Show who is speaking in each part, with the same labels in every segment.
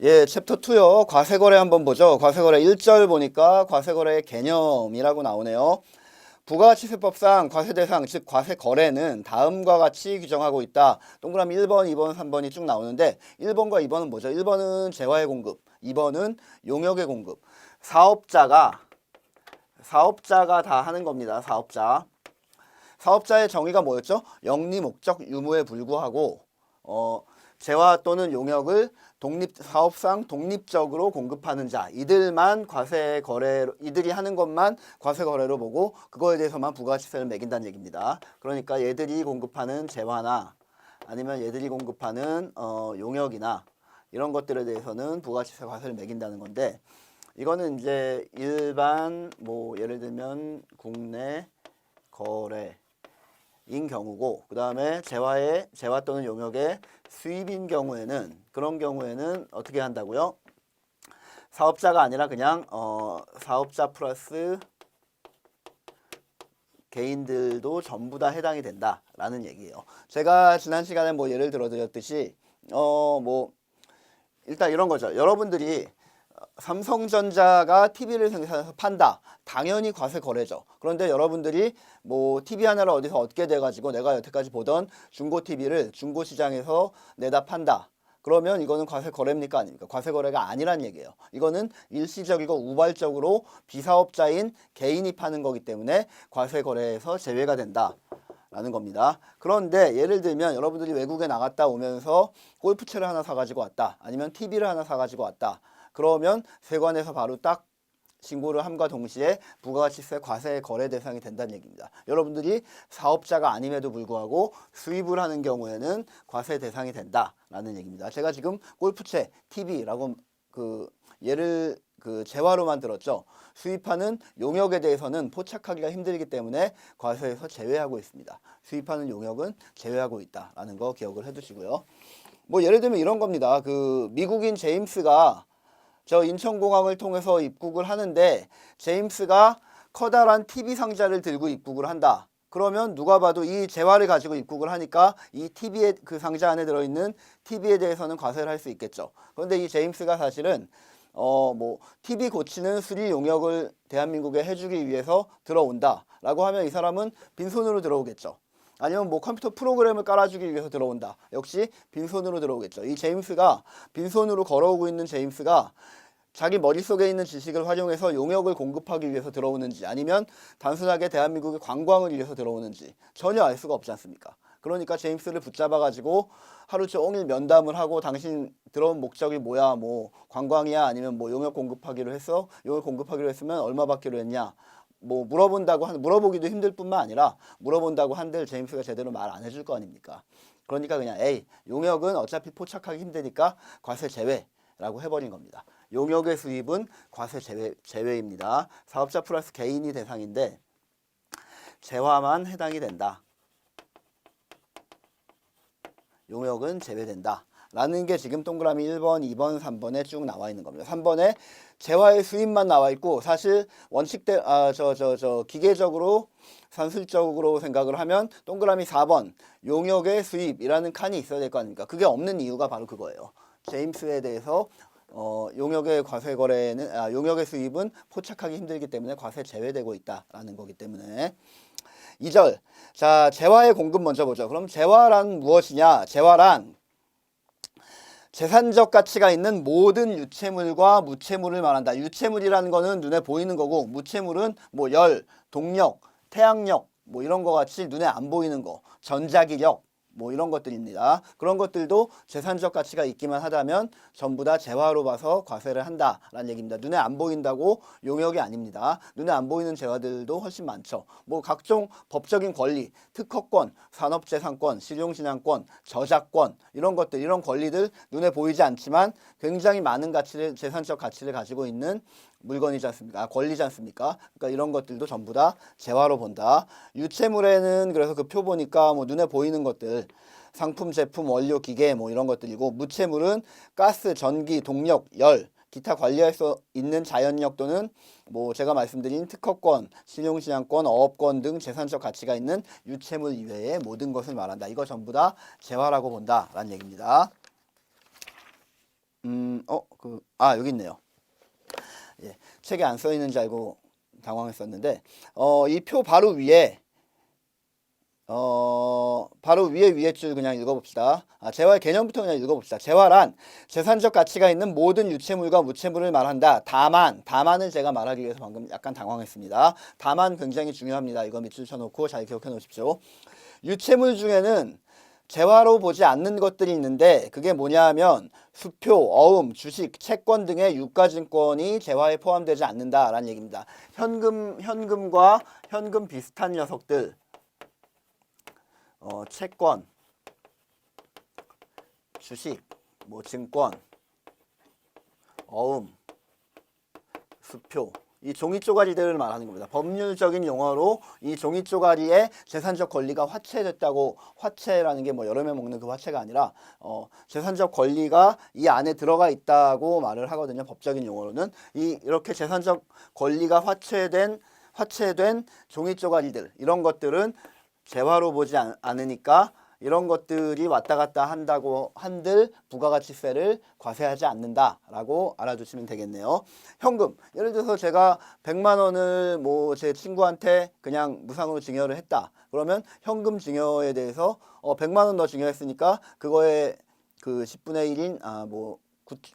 Speaker 1: 예, 챕터 2요. 과세거래 한번 보죠. 과세거래 1절 보니까 과세거래의 개념이라고 나오네요. 부가가치세법상 과세대상, 즉 과세거래는 다음과 같이 규정하고 있다. 동그라미 1번, 2번, 3번이 쭉 나오는데 1번과 2번은 뭐죠? 1번은 재화의 공급, 2번은 용역의 공급. 사업자가 다 하는 겁니다. 사업자의 정의가 뭐였죠? 영리 목적 유무에 불구하고 재화 또는 용역을 사업상 독립적으로 공급하는 자, 이들만 이들이 하는 것만 과세거래로 보고 그거에 대해서만 부가가치세를 매긴다는 얘기입니다. 그러니까 얘들이 공급하는 재화나 아니면 얘들이 공급하는 용역이나 이런 것들에 대해서는 부가가치세 과세를 매긴다는 건데, 이거는 이제 일반 예를 들면 국내 거래인 경우고, 그 다음에 재화 또는 용역의 수입인 경우에는, 그런 경우에는 어떻게 한다고요? 사업자가 아니라 그냥 사업자 플러스 개인들도 전부 다 해당이 된다라는 얘기예요. 제가 지난 시간에 예를 들어 드렸듯이 일단 이런 거죠. 여러분들이 삼성전자가 TV를 생산해서 판다. 당연히 과세 거래죠. 그런데 여러분들이 TV 하나를 어디서 얻게 돼가지고 내가 여태까지 보던 중고 TV를 중고 시장에서 내다 판다. 그러면 이거는 과세 거래입니까? 아닙니까? 과세 거래가 아니란 얘기예요. 이거는 일시적이고 우발적으로 비사업자인 개인이 파는 거기 때문에 과세 거래에서 제외가 된다. 라는 겁니다. 그런데 예를 들면 여러분들이 외국에 나갔다 오면서 골프채를 하나 사가지고 왔다. 아니면 TV를 하나 사가지고 왔다. 그러면 세관에서 바로 딱 신고를 함과 동시에 부가가치세 과세 거래 대상이 된다는 얘기입니다. 여러분들이 사업자가 아님에도 불구하고 수입을 하는 경우에는 과세 대상이 된다라는 얘기입니다. 제가 지금 골프채, TV라고 예를 재화로만 들었죠. 수입하는 용역에 대해서는 포착하기가 힘들기 때문에 과세에서 제외하고 있습니다. 수입하는 용역은 제외하고 있다라는 거 기억을 해두시고요. 예를 들면 이런 겁니다. 미국인 제임스가 저 인천공항을 통해서 입국을 하는데 제임스가 커다란 TV 상자를 들고 입국을 한다. 그러면 누가 봐도 이 재화를 가지고 입국을 하니까 이 TV에 상자 안에 들어있는 TV에 대해서는 과세를 할 수 있겠죠. 그런데 이 제임스가 사실은 TV 고치는 수리 용역을 대한민국에 해주기 위해서 들어온다 라고 하면 이 사람은 빈손으로 들어오겠죠. 아니면 컴퓨터 프로그램을 깔아주기 위해서 들어온다. 역시 빈손으로 들어오겠죠. 이 제임스가 빈손으로 걸어오고 있는 제임스가 자기 머릿속에 있는 지식을 활용해서 용역을 공급하기 위해서 들어오는지, 아니면 단순하게 대한민국의 관광을 위해서 들어오는지 전혀 알 수가 없지 않습니까? 그러니까 제임스를 붙잡아가지고 하루 종일 면담을 하고, 당신 들어온 목적이 뭐야? 관광이야? 아니면 용역 공급하기로 했어? 용역 공급하기로 했으면 얼마 받기로 했냐? 물어보기도 힘들 뿐만 아니라 물어본다고 한들 제임스가 제대로 말 안 해줄 거 아닙니까? 그러니까 그냥 용역은 어차피 포착하기 힘드니까 과세 제외라고 해버린 겁니다. 용역의 수입은 과세 제외입니다. 사업자 플러스 개인이 대상인데 재화만 해당이 된다. 용역은 제외된다. 라는 게 지금 동그라미 1번, 2번, 3번에 쭉 나와 있는 겁니다. 3번에 재화의 수입만 나와 있고, 사실 기계적으로 산술적으로 생각을 하면 동그라미 4번 용역의 수입이라는 칸이 있어야 될 거 아닙니까? 그게 없는 이유가 바로 그거예요. 제임스에 대해서 용역의 용역의 수입은 포착하기 힘들기 때문에 과세 제외되고 있다라는 거기 때문에. 2절. 자, 재화의 공급 먼저 보죠. 그럼 재화란 무엇이냐? 재화란 재산적 가치가 있는 모든 유체물과 무체물을 말한다. 유체물이라는 거는 눈에 보이는 거고, 무체물은 열, 동력, 태양력 이런 거 같이 눈에 안 보이는 거, 전자기력 이런 것들입니다. 그런 것들도 재산적 가치가 있기만 하다면 전부 다 재화로 봐서 과세를 한다라는 얘기입니다. 눈에 안 보인다고 용역이 아닙니다. 눈에 안 보이는 재화들도 훨씬 많죠. 각종 법적인 권리, 특허권, 산업재산권, 실용신양권, 저작권 이런 것들, 이런 권리들 눈에 보이지 않지만 굉장히 많은 재산적 가치를 가지고 있는 물건이지 않습니까? 권리지 않습니까? 그러니까 이런 것들도 전부 다 재화로 본다. 유체물에는 그래서 그 표 보니까 눈에 보이는 것들, 상품, 제품, 원료, 기계 이런 것들이고, 무체물은 가스, 전기, 동력, 열, 기타 관리할 수 있는 자연력 또는 제가 말씀드린 특허권, 실용신양권, 어업권 등 재산적 가치가 있는 유체물 이외의 모든 것을 말한다. 이거 전부 다 재화라고 본다라는 얘기입니다. 여기 있네요. 예, 책에 안 써 있는지 알고 당황했었는데, 이 표 바로 위에 줄 그냥 읽어봅시다. 재화의 개념부터 그냥 읽어봅시다. 재화란 재산적 가치가 있는 모든 유체물과 무체물을 말한다. 다만을 제가 말하기 위해서 방금 약간 당황했습니다. 다만 굉장히 중요합니다. 이거 밑줄 쳐놓고 잘 기억해 놓으십시오. 유체물 중에는 재화로 보지 않는 것들이 있는데 그게 뭐냐 하면 수표, 어음, 주식, 채권 등의 유가증권이 재화에 포함되지 않는다라는 얘기입니다. 현금과 현금 비슷한 녀석들, 채권, 주식, 증권, 어음, 수표, 이 종이 쪼가리들을 말하는 겁니다. 법률적인 용어로 이 종이 쪼가리의 재산적 권리가 화체됐다고, 화체라는 게 여름에 먹는 그 화체가 아니라 재산적 권리가 이 안에 들어가 있다고 말을 하거든요. 법적인 용어로는 이렇게 재산적 권리가 화체된 종이 쪼가리들, 이런 것들은 재화로 보지 않으니까 이런 것들이 왔다 갔다 한들 부가가치세를 과세하지 않는다라고 알아두시면 되겠네요. 현금, 예를 들어서 제가 100만 원을 제 친구한테 그냥 무상으로 증여를 했다. 그러면 현금 증여에 대해서 100만 원 더 증여했으니까 그거에 그 10분의 1인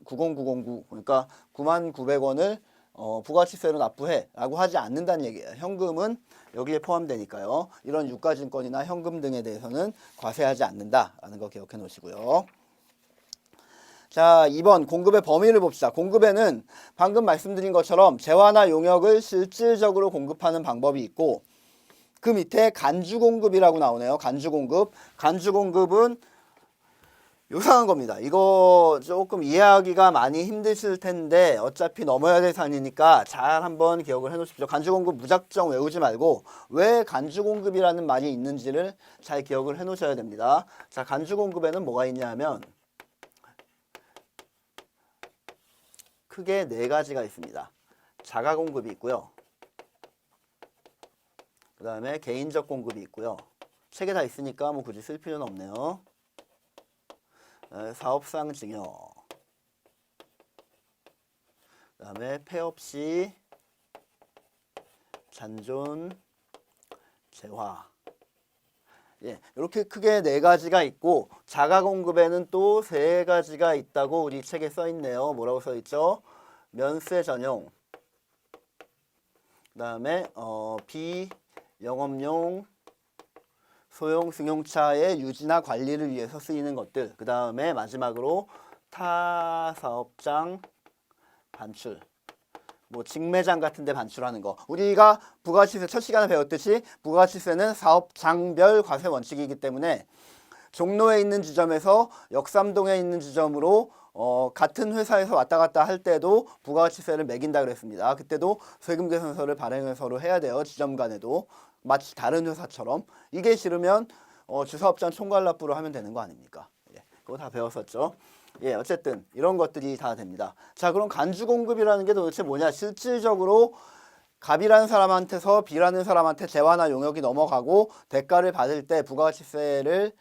Speaker 1: 90909, 그러니까 99,900원을 부가치세로 납부해 라고 하지 않는다는 얘기예요. 현금은 여기에 포함되니까요. 이런 유가증권이나 현금 등에 대해서는 과세하지 않는다라는 거 기억해 놓으시고요. 자, 2번 공급의 범위를 봅시다. 공급에는 방금 말씀드린 것처럼 재화나 용역을 실질적으로 공급하는 방법이 있고, 그 밑에 간주공급이라고 나오네요. 간주공급은 요상한 겁니다. 이거 조금 이해하기가 많이 힘드실 텐데 어차피 넘어야 될 산이니까 잘 한번 기억을 해 놓으십시오. 간주공급 무작정 외우지 말고 왜 간주공급이라는 말이 있는지를 잘 기억을 해 놓으셔야 됩니다. 자, 간주공급에는 뭐가 있냐 하면 크게 4가지가 있습니다. 자가공급이 있고요. 그 다음에 개인적 공급이 있고요. 책에 다 있으니까 굳이 쓸 필요는 없네요. 사업상 증여, 그 다음에 폐업시 잔존 재화. 이렇게 크게 4가지가 있고 자가공급에는 또 3가지가 있다고 우리 책에 써 있네요. 뭐라고 써 있죠? 면세 전용, 그 다음에 비영업용 소형 승용차의 유지나 관리를 위해서 쓰이는 것들, 그 다음에 마지막으로 타사업장 반출, 직매장 같은 데 반출하는 거. 우리가 부가가치세 첫 시간에 배웠듯이 부가가치세는 사업장별 과세 원칙이기 때문에 종로에 있는 지점에서 역삼동에 있는 지점으로 같은 회사에서 왔다 갔다 할 때도 부가가치세를 매긴다 그랬습니다. 그때도 세금계산서를 발행해서로 해야 돼요. 지점 간에도. 마치 다른 회사처럼. 이게 싫으면 주사업장 총괄납부로 하면 되는 거 아닙니까? 그거 다 배웠었죠. 어쨌든 이런 것들이 다 됩니다. 자, 그럼 간주공급이라는 게 도대체 뭐냐? 실질적으로 갑이라는 사람한테서 B라는 사람한테 재화나 용역이 넘어가고 대가를 받을 때 부가가치세를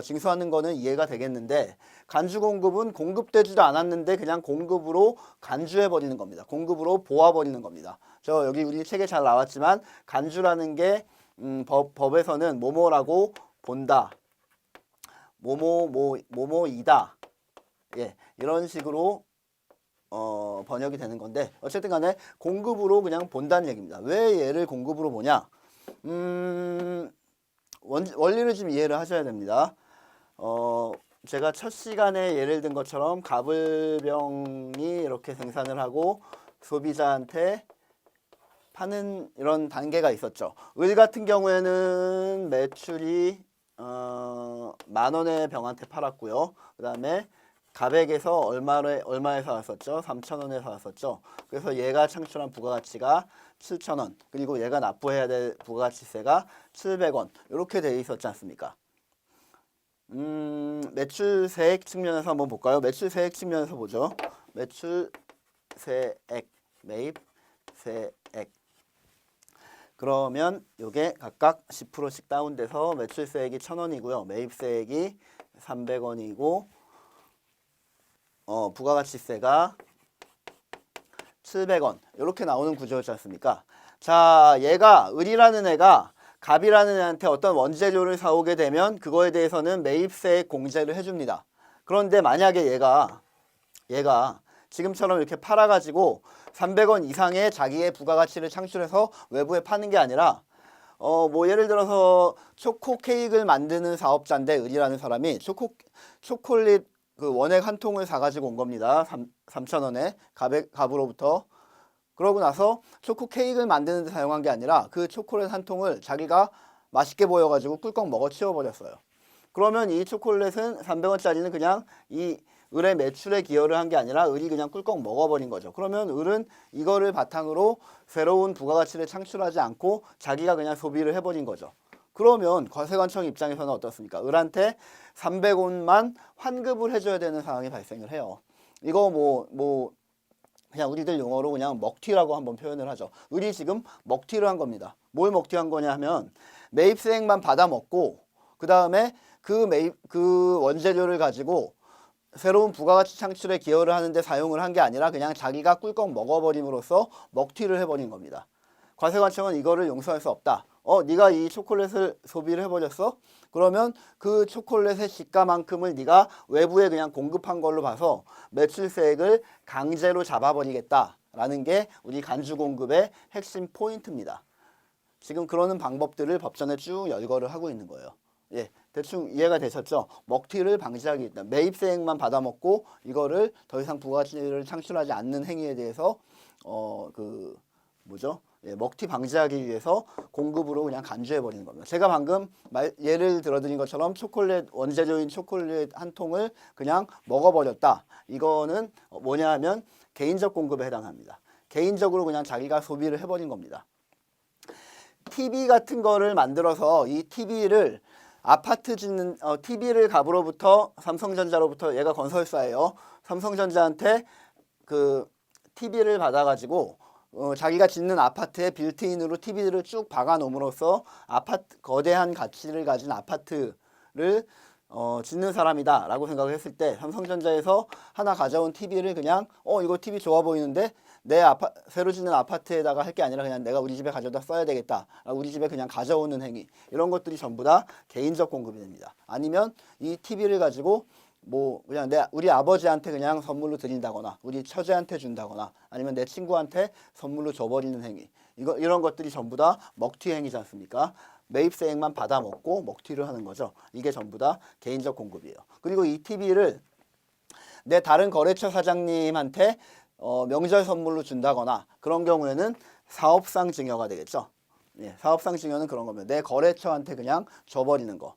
Speaker 1: 징수하는 거는 이해가 되겠는데, 간주공급은 공급되지도 않았는데 그냥 공급으로 간주해버리는 겁니다. 공급으로 보아버리는 겁니다. 여기 우리 책에 잘 나왔지만 간주라는 게 법에서는 뭐뭐라고 본다, 뭐뭐이다, 이런 식으로 번역이 되는 건데, 어쨌든 간에 공급으로 그냥 본다는 얘기입니다. 왜 얘를 공급으로 보냐? 원리를 좀 이해를 하셔야 됩니다. 제가 첫 시간에 예를 든 것처럼 가불병이 이렇게 생산을 하고 소비자한테 파는 이런 단계가 있었죠. 을 같은 경우에는 매출이 10,000원의 병한테 팔았고요. 그 다음에 가백에서 얼마에 사왔었죠? 3,000원에 사왔었죠. 그래서 얘가 창출한 부가가치가 7,000원, 그리고 얘가 납부해야 될 부가가치세가 700원, 이렇게 돼 있었지 않습니까? 매출세액 측면에서 한번 볼까요? 매출세액 측면에서 보죠. 매출세액, 매입세액. 그러면 요게 각각 10%씩 다운돼서 매출세액이 1,000원이고요. 매입세액이 300원이고, 부가가치세가 700원 이렇게 나오는 구조였지 않습니까? 자, 얘가 을이라는 애가 갑이라는 애한테 어떤 원재료를 사오게 되면 그거에 대해서는 매입세 공제를 해줍니다. 그런데 만약에 얘가 지금처럼 이렇게 팔아가지고 300원 이상의 자기의 부가가치를 창출해서 외부에 파는 게 아니라 뭐 예를 들어서 초코 케이크를 만드는 사업자인데 을이라는 사람이 초콜릿 그 원액 한 통을 사가지고 온 겁니다. 3,000원에 갑으로부터. 그러고 나서 초코 케이크를 만드는 데 사용한 게 아니라 그 초콜릿 한 통을 자기가 맛있게 보여가지고 꿀꺽 먹어 치워버렸어요. 그러면 이 초콜릿은 300원짜리는 그냥 이 을의 매출에 기여를 한 게 아니라 을이 그냥 꿀꺽 먹어버린 거죠. 그러면 을은 이거를 바탕으로 새로운 부가가치를 창출하지 않고 자기가 그냥 소비를 해버린 거죠. 그러면 과세관청 입장에서는 어떻습니까? 을한테 300원만 환급을 해줘야 되는 상황이 발생을 해요. 이거 뭐 그냥 우리들 용어로 그냥 먹튀라고 한번 표현을 하죠. 을이 지금 먹튀를 한 겁니다. 뭘 먹튀한 거냐 하면 매입세액만 받아먹고 그 다음에 그 원재료를 가지고 새로운 부가가치 창출에 기여를 하는데 사용을 한 게 아니라 그냥 자기가 꿀꺽 먹어버림으로써 먹튀를 해버린 겁니다. 과세관청은 이거를 용서할 수 없다. 네가 이 초콜릿을 소비를 해버렸어? 그러면 그 초콜릿의 시가만큼을 네가 외부에 그냥 공급한 걸로 봐서 매출세액을 강제로 잡아버리겠다라는 게 우리 간주공급의 핵심 포인트입니다. 지금 그러는 방법들을 법전에 쭉 열거를 하고 있는 거예요. 예, 대충 이해가 되셨죠? 먹튀를 방지하기 위해 매입세액만 받아먹고 이거를 더 이상 부가가치를 창출하지 않는 행위에 대해서 예, 먹튀 방지하기 위해서 공급으로 그냥 간주해버리는 겁니다. 제가 방금 예를 들어드린 것처럼 원재료인 초콜릿 한 통을 그냥 먹어버렸다. 이거는 뭐냐 하면 개인적 공급에 해당합니다. 개인적으로 그냥 자기가 소비를 해버린 겁니다. TV 같은 거를 만들어서 이 TV를 아파트 짓는 TV를 갑으로부터 삼성전자로부터 얘가 건설사예요. 삼성전자한테 그 TV를 받아가지고 자기가 짓는 아파트에 빌트인으로 TV를 쭉 박아 놓음으로써 거대한 가치를 가진 아파트를 짓는 사람이다 라고 생각을 했을 때 삼성전자에서 하나 가져온 TV를 그냥 이거 TV 좋아 보이는데 새로 짓는 아파트에다가 할 게 아니라 그냥 내가 우리 집에 가져다 써야 되겠다. 우리 집에 그냥 가져오는 행위. 이런 것들이 전부 다 개인적 공급이 됩니다. 아니면 이 TV를 가지고 뭐 그냥 우리 아버지한테 그냥 선물로 드린다거나 우리 처제한테 준다거나 아니면 내 친구한테 선물로 줘버리는 행위. 이런 것들이 전부 다 먹튀 행위지 않습니까? 매입세액만 받아먹고 먹튀를 하는 거죠. 이게 전부 다 개인적 공급이에요. 그리고 이 TV를 내 다른 거래처 사장님한테 명절 선물로 준다거나 그런 경우에는 사업상 증여가 되겠죠. 예, 사업상 증여는 그런 겁니다. 내 거래처한테 그냥 줘버리는 거.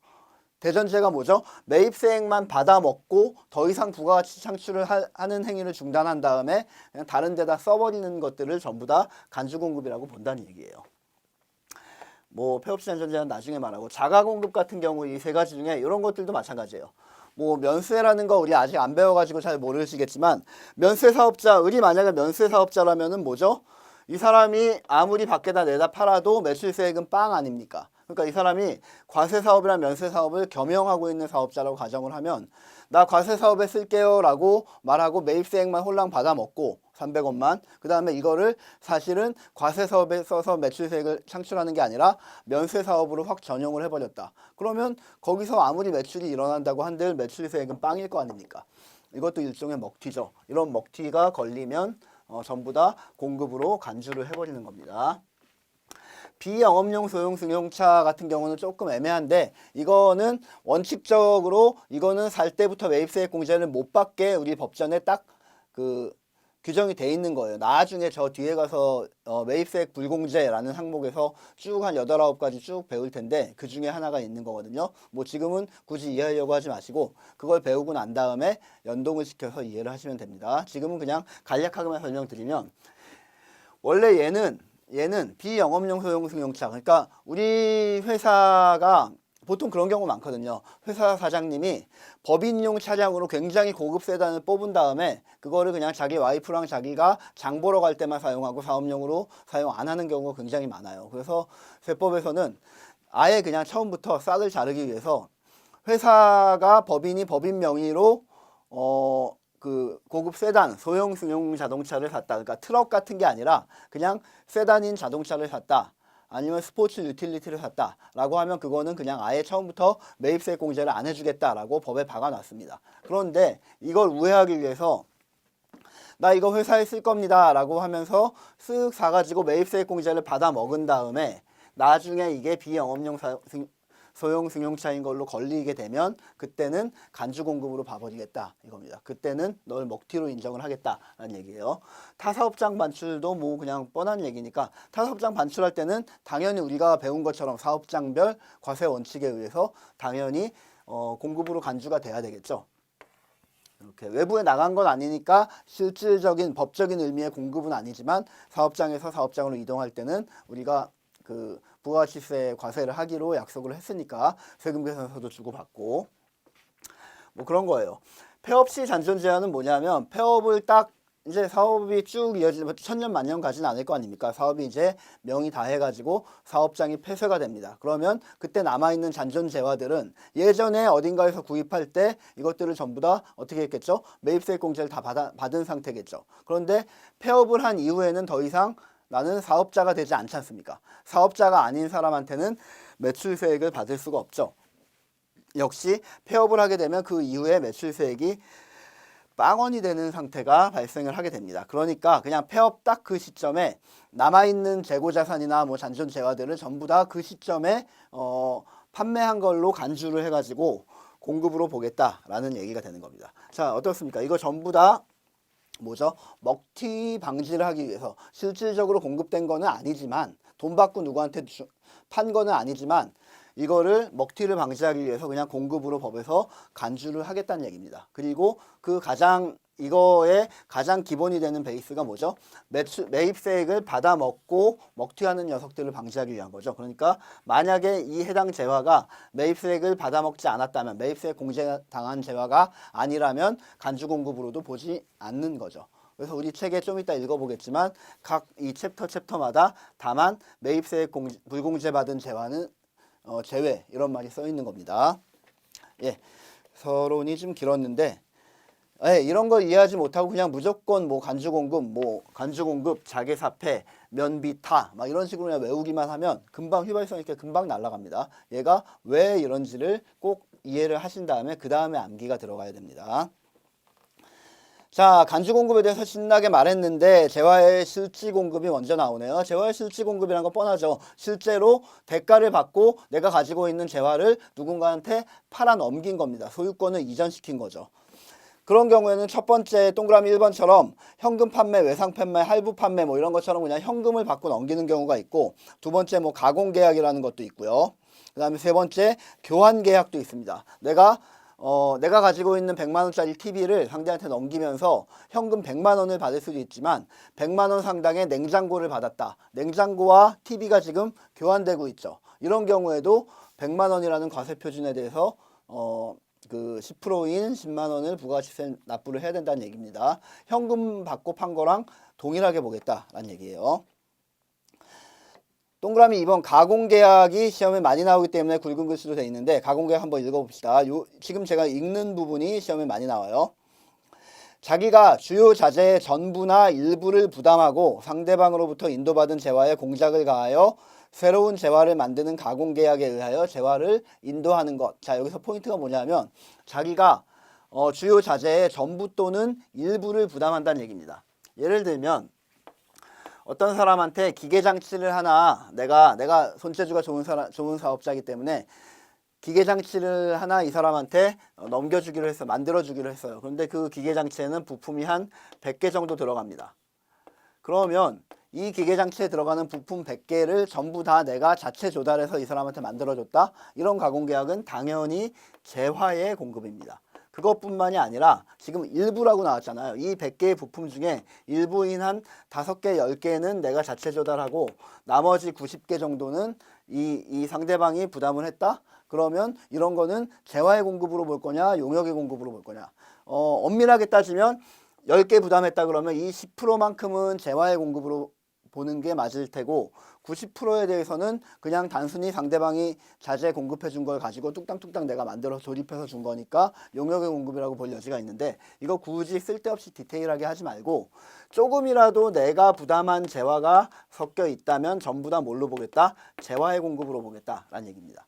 Speaker 1: 대전제가 뭐죠? 매입세액만 받아먹고 더 이상 부가가치 창출을 하는 행위를 중단한 다음에 그냥 다른 데다 써버리는 것들을 전부 다 간주공급이라고 본다는 얘기예요. 뭐 폐업시장 전제는 나중에 말하고 자가공급 같은 경우 이 세 가지 중에 이런 것들도 마찬가지예요. 뭐 면세라는 거 우리 아직 안 배워가지고 잘 모르시겠지만 면세 사업자, 을이 만약에 면세 사업자라면은 뭐죠? 이 사람이 아무리 밖에다 내다 팔아도 매출세액은 빵 아닙니까? 그러니까 이 사람이 과세사업이랑 면세사업을 겸용하고 있는 사업자라고 가정을 하면 나 과세사업에 쓸게요 라고 말하고 매입세액만 홀랑 받아먹고 300원만 그 다음에 이거를 사실은 과세사업에 써서 매출세액을 창출하는 게 아니라 면세사업으로 확 전용을 해버렸다. 그러면 거기서 아무리 매출이 일어난다고 한들 매출세액은 빵일 거 아닙니까? 이것도 일종의 먹튀죠. 이런 먹튀가 걸리면 전부 다 공급으로 간주를 해버리는 겁니다. 비영업용 소형 승용차 같은 경우는 조금 애매한데 이거는 원칙적으로 이거는 살 때부터 매입세액 공제를 못 받게 우리 법전에 딱 규정이 돼 있는 거예요. 나중에 저 뒤에 가서 매입세액 불공제라는 항목에서 쭉 한 8, 9가지 쭉 배울 텐데 그 중에 하나가 있는 거거든요. 뭐 지금은 굳이 이해하려고 하지 마시고 그걸 배우고 난 다음에 연동을 시켜서 이해를 하시면 됩니다. 지금은 그냥 간략하게만 설명드리면 원래 얘는 비영업용 소형 승용차. 그러니까 우리 회사가 보통 그런 경우 많거든요. 회사 사장님이 법인용 차량으로 굉장히 고급 세단을 뽑은 다음에 그거를 그냥 자기 와이프랑 자기가 장 보러 갈 때만 사용하고 사업용으로 사용 안 하는 경우가 굉장히 많아요. 그래서 세법에서는 아예 그냥 처음부터 싹을 자르기 위해서 회사가 법인이 법인 명의로 그 고급 세단, 소형 승용 자동차를 샀다. 그러니까 트럭 같은 게 아니라 그냥 세단인 자동차를 샀다. 아니면 스포츠 유틸리티를 샀다라고 하면 그거는 그냥 아예 처음부터 매입세액 공제를 안 해주겠다라고 법에 박아놨습니다. 그런데 이걸 우회하기 위해서 나 이거 회사에 쓸 겁니다 라고 하면서 쓱 사가지고 매입세액 공제를 받아 먹은 다음에 나중에 이게 비영업용 소형 승용차인 걸로 걸리게 되면 그때는 간주 공급으로 봐버리겠다 이겁니다. 그때는 널 먹튀로 인정을 하겠다라는 얘기예요. 타사업장 반출도 뭐 그냥 뻔한 얘기니까 타사업장 반출할 때는 당연히 우리가 배운 것처럼 사업장별 과세 원칙에 의해서 당연히 공급으로 간주가 돼야 되겠죠. 이렇게 외부에 나간 건 아니니까 실질적인 법적인 의미의 공급은 아니지만 사업장에서 사업장으로 이동할 때는 우리가 그 부가가치세 과세를 하기로 약속을 했으니까 세금 계산서도 주고받고 뭐 그런 거예요. 폐업 시 잔존 제한은 뭐냐면 폐업을 딱 이제 사업이 쭉 이어지면 천년 만년 가진 않을 거 아닙니까? 사업이 이제 명의 다 해가지고 사업장이 폐쇄가 됩니다. 그러면 그때 남아있는 잔존 재화들은 예전에 어딘가에서 구입할 때 이것들을 전부 다 어떻게 했겠죠? 매입세액 공제를 다 받은 상태겠죠. 그런데 폐업을 한 이후에는 더 이상 나는 사업자가 되지 않지 않습니까? 사업자가 아닌 사람한테는 매출세액을 받을 수가 없죠. 역시 폐업을 하게 되면 그 이후에 매출세액이 빵원이 되는 상태가 발생을 하게 됩니다. 그러니까 그냥 폐업 딱 그 시점에 남아있는 재고자산이나 뭐 잔존 재화들을 전부 다 그 시점에 판매한 걸로 간주를 해가지고 공급으로 보겠다라는 얘기가 되는 겁니다. 자, 어떻습니까? 이거 전부 다 뭐죠? 먹튀 방지를 하기 위해서 실질적으로 공급된 거는 아니지만 돈 받고 누구한테 판 거는 아니지만 이거를 먹튀를 방지하기 위해서 그냥 공급으로 법에서 간주를 하겠다는 얘기입니다. 그리고 그 이거의 가장 기본이 되는 베이스가 뭐죠? 매입세액을 받아 먹고 먹튀하는 녀석들을 방지하기 위한 거죠. 그러니까 만약에 이 해당 재화가 매입세액을 받아 먹지 않았다면 매입세액 공제당한 재화가 아니라면 간주 공급으로도 보지 않는 거죠. 그래서 우리 책에 좀 이따 읽어보겠지만 각 이 챕터마다 다만 매입세액 불공제 받은 재화는 제외 이런 말이 써 있는 겁니다. 예, 서론이 좀 길었는데 이런 걸 이해하지 못하고 그냥 무조건 뭐 간주공급, 자개사폐, 면비타 막 이런 식으로 그냥 외우기만 하면 금방 휘발성 있게 금방 날아갑니다. 얘가 왜 이런지를 꼭 이해를 하신 다음에 그 다음에 암기가 들어가야 됩니다. 자, 간주 공급에 대해서 신나게 말했는데 재화의 실지 공급이 먼저 나오네요. 재화의 실지 공급이라는 거 뻔하죠. 실제로 대가를 받고 내가 가지고 있는 재화를 누군가한테 팔아 넘긴 겁니다. 소유권을 이전시킨 거죠. 그런 경우에는 첫 번째 동그라미 1번처럼 현금 판매, 외상 판매, 할부 판매 뭐 이런 것처럼 그냥 현금을 받고 넘기는 경우가 있고 두 번째 뭐 가공 계약이라는 것도 있고요. 그 다음에 세 번째 교환 계약도 있습니다. 내가 가지고 있는 100만 원짜리 TV를 상대한테 넘기면서 현금 100만 원을 받을 수도 있지만 100만 원 상당의 냉장고를 받았다. 냉장고와 TV가 지금 교환되고 있죠. 이런 경우에도 100만 원이라는 과세 표준에 대해서 그 10%인 10만 원을 부가가치세 납부를 해야 된다는 얘기입니다. 현금 받고 판 거랑 동일하게 보겠다라는 얘기예요. 동그라미 2번 가공계약이 시험에 많이 나오기 때문에 굵은 글씨로 되어 있는데 가공계약 한번 읽어봅시다. 지금 제가 읽는 부분이 시험에 많이 나와요. 자기가 주요 자재의 전부나 일부를 부담하고 상대방으로부터 인도받은 재화에 공작을 가하여 새로운 재화를 만드는 가공계약에 의하여 재화를 인도하는 것. 자, 여기서 포인트가 뭐냐면 자기가 주요 자재의 전부 또는 일부를 부담한다는 얘기입니다. 예를 들면 어떤 사람한테 기계장치를 하나 내가 손재주가 좋은 사업자이기 때문에 기계장치를 하나 이 사람한테 넘겨주기로 했어요. 만들어주기로 했어요. 그런데 그 기계장치에는 부품이 한 100개 정도 들어갑니다. 그러면 이 기계장치에 들어가는 부품 100개를 전부 다 내가 자체 조달해서 이 사람한테 만들어줬다. 이런 가공계약은 당연히 재화의 공급입니다. 그것뿐만이 아니라 지금 일부라고 나왔잖아요. 이 100개의 부품 중에 일부인 한 5개, 10개는 내가 자체 조달하고 나머지 90개 정도는 이 상대방이 부담을 했다? 그러면 이런 거는 재화의 공급으로 볼 거냐, 용역의 공급으로 볼 거냐. 엄밀하게 따지면 10개 부담했다 그러면 이 10%만큼은 재화의 공급으로 보는 게 맞을 테고 90%에 대해서는 그냥 단순히 상대방이 자재 공급해 준 걸 가지고 뚝딱뚝딱 내가 만들어서 조립해서 준 거니까 용역의 공급이라고 볼 여지가 있는데 이거 굳이 쓸데없이 디테일하게 하지 말고 조금이라도 내가 부담한 재화가 섞여 있다면 전부 다 뭘로 보겠다? 재화의 공급으로 보겠다라는 얘기입니다.